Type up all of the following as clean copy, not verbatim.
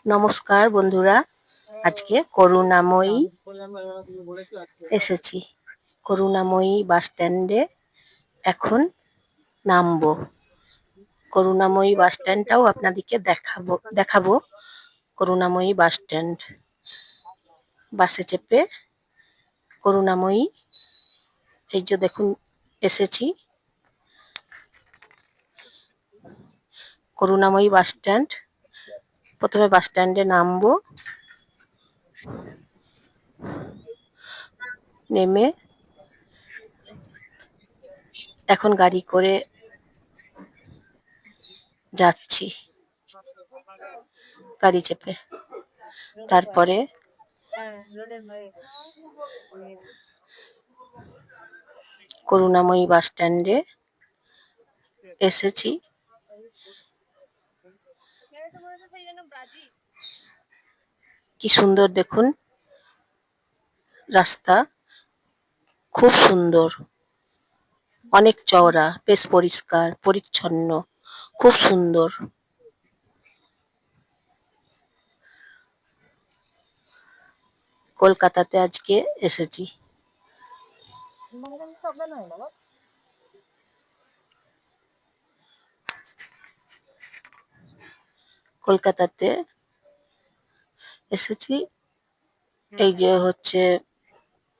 নমস্কার বন্ধুরা, আজকে করুণাময়ী এসেছি। করুণাময়ী বাস স্ট্যান্ডে এখন নামবো। করুণাময়ী বাস স্ট্যান্ডটাও আপনাদেরকে দেখাবো। করুণাময়ী বাস স্ট্যান্ড, বাসে চেপে করুণাময়ী, এই যে দেখুন এসেছি করুণাময়ী বাস স্ট্যান্ড। প্রথমে বাস স্ট্যান্ডে নামবো, নেমে এখন গাড়ি করে যাচ্ছি, গাড়ি চেপে। তারপরে করুণাময়ী বাস স্ট্যান্ডে এসেছি। কি সুন্দর দেখুন, রাস্তা খুব সুন্দর, অনেক চওড়া, বেশ পরিষ্কার পরিচ্ছন্ন, খুব সুন্দর। কলকাতাতে আজকে এসেছি। কলকাতাতে এসেছি, এই যে হচ্ছে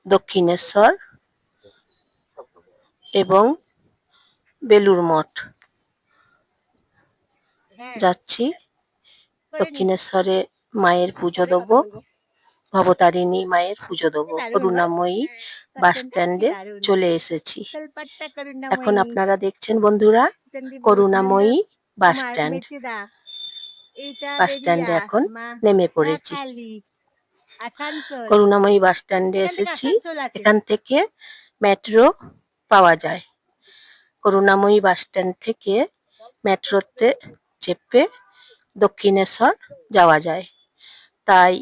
দক্ষিণেশ্বর এবং বেলুড় মঠ যাচ্ছি। দক্ষিণেশ্বরে মায়ের পুজো দেবো, ভবতারিণী মায়ের পুজো দেবো। করুণাময়ী বাস স্ট্যান্ডে চলে এসেছি। এখন আপনারা দেখছেন বন্ধুরা করুণাময়ী বাস স্ট্যান্ড। বাস স্ট্যান্ডে এখন নেমে পড়েছি। করুণাময়ী বাস স্ট্যান্ডে এসেছি। এখান থেকে মেট্রো পাওয়া যায়। করুণাময়ী বাস স্ট্যান্ড থেকে মেট্রোতে চেপে দক্ষিণেশ্বর যাওয়া যায়। তাই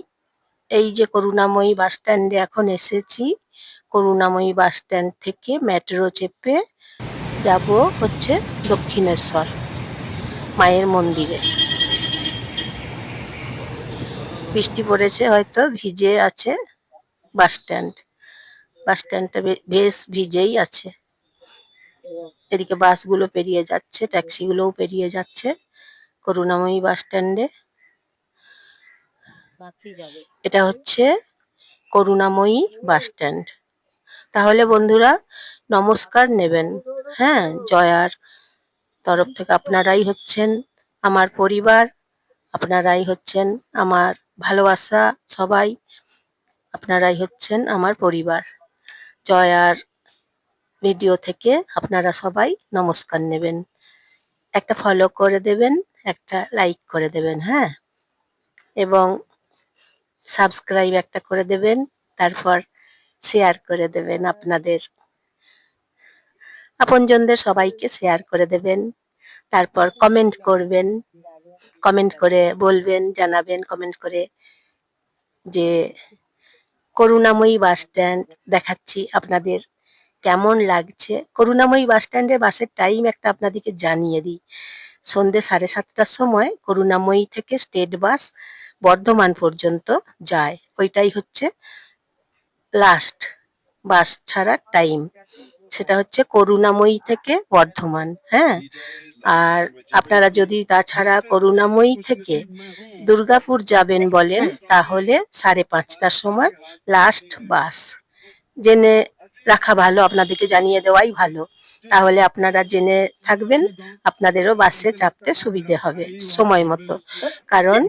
এই যে করুণাময়ী বাস স্ট্যান্ডে এখন এসেছি, করুণাময়ী বাস স্ট্যান্ড থেকে মেট্রো চেপে যাব হচ্ছে দক্ষিণেশ্বর মায়ের মন্দিরে। বৃষ্টি পড়েছে, হয়তো ভিজে আছে বাস স্ট্যান্ড। বাস স্ট্যান্ডটা বেশ ভিজেই আছে। এদিকে বাসগুলো পেরিয়ে যাচ্ছে, ট্যাক্সিগুলোও পেরিয়ে যাচ্ছে করুণাময়ী বাস স্ট্যান্ডে। এটা হচ্ছে করুণাময়ী বাস স্ট্যান্ড। তাহলে বন্ধুরা নমস্কার নেবেন। হ্যাঁ, জয়ার তরফ থেকে আপনারাই হচ্ছেন আমার পরিবার, আপনারাই হচ্ছেন আমার ভালোবাসা, সবাই আপনারাই হচ্ছেন আমার পরিবার। জয়ার ভিডিও থেকে আপনারা সবাই নমস্কার নেবেন, একটা ফলো করে দেবেন, একটা লাইক করে দেবেন, হ্যাঁ, এবং সাবস্ক্রাইব একটা করে দেবেন, তারপর শেয়ার করে দেবেন, আপনাদের আপনজনদের সবাইকে শেয়ার করে দেবেন। তারপর কমেন্ট করবেন, কমেন্ট করে বলবেন, জানাবেন কমেন্ট করে যে করুণাময়ী বাস স্ট্যান্ড দেখাচ্ছি, আপনাদের কেমন লাগছে। করুণাময়ী বাস স্ট্যান্ডের বাসের টাইম একটা আপনাদেরকে জানিয়ে দিই। সন্ধ্যে 7:30টার সময় করুণাময়ী থেকে স্টেট বাস বর্ধমান পর্যন্ত যায়। ওইটাই হচ্ছে লাস্ট বাস ছাড়ার টাইম। সেটা হচ্ছে করুণাময়ী থেকে বর্ধমান। হ্যাঁ, আর আপনারা যদি তাছাড়া করুণাময়ী থেকে দুর্গাপুর যাবেন বলেন, তাহলে 5:30টার সময় লাস্ট বাস। জেনে রাখা ভালো, আপনাদেরকে জানিয়ে দেওয়াই ভালো। তাহলে আপনারা জেনে থাকবেন, আপনাদেরও বাসে চাপতে সুবিধে হবে সময় মতো। কারণ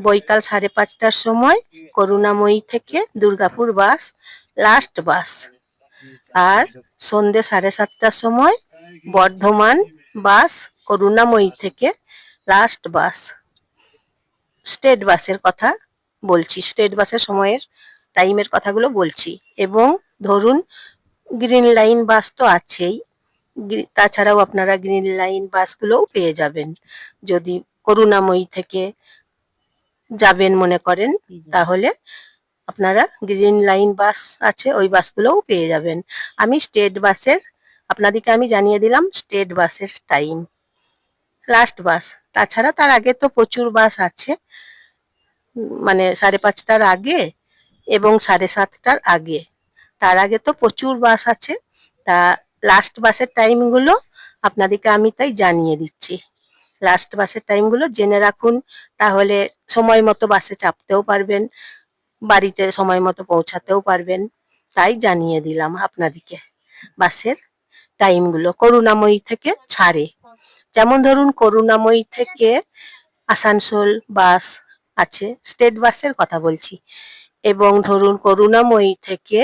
বৈকাল 5:30টার সময় করুণাময়ী থেকে দুর্গাপুর বাস লাস্ট বাস, আর সন্ধ্যে 7:30টার সময় বর্ধমান বাস করুণাময়ী থেকে লাস্ট বাস। স্টেট বাসের কথা বলছি, স্টেট বাসের সময়ের টাইমের কথাগুলো বলছি। এবং ধরুন গ্রিন লাইন বাস তো আছেই, তাছাড়াও আপনারা গ্রিন লাইন বাসগুলোও পেয়ে যাবেন। যদি করুণাময়ী থেকে যাবেন মনে করেন, তাহলে আপনারা গ্রিন লাইন বাস আছে, ওই বাসগুলোও পেয়ে যাবেন। আমি স্টেট বাসের আপনাদেরকে আমি জানিয়ে দিলাম স্টেট বাসের টাইম, লাস্ট বাস। তাছাড়া তার আগে তো প্রচুর বাস আছে, মানে 5:30টার আগে এবং 7:30টার আগে। তার আগে তো প্রচুর বাস আছে। তা লাস্ট বাসের টাইমগুলো আপনাদেরকে আমি তাই জানিয়ে দিচ্ছি। লাস্ট বাসের টাইমগুলো জেনে রাখুন, তাহলে সময় মতো বাসে চাপতেও পারবেন, বাড়িতে সময় মতো পৌঁছাতেও পারবেন। তাই জানিয়ে দিলাম আপনাদেরকে বাসের টাইমগুলো। করুণাময়ী থেকে ছাড়ে, যেমন ধরুন করুণাময়ী থেকে আসানসোল বাস আছে, স্টেট বাসের কথা বলছি। এবং ধরুন করুণাময়ী থেকে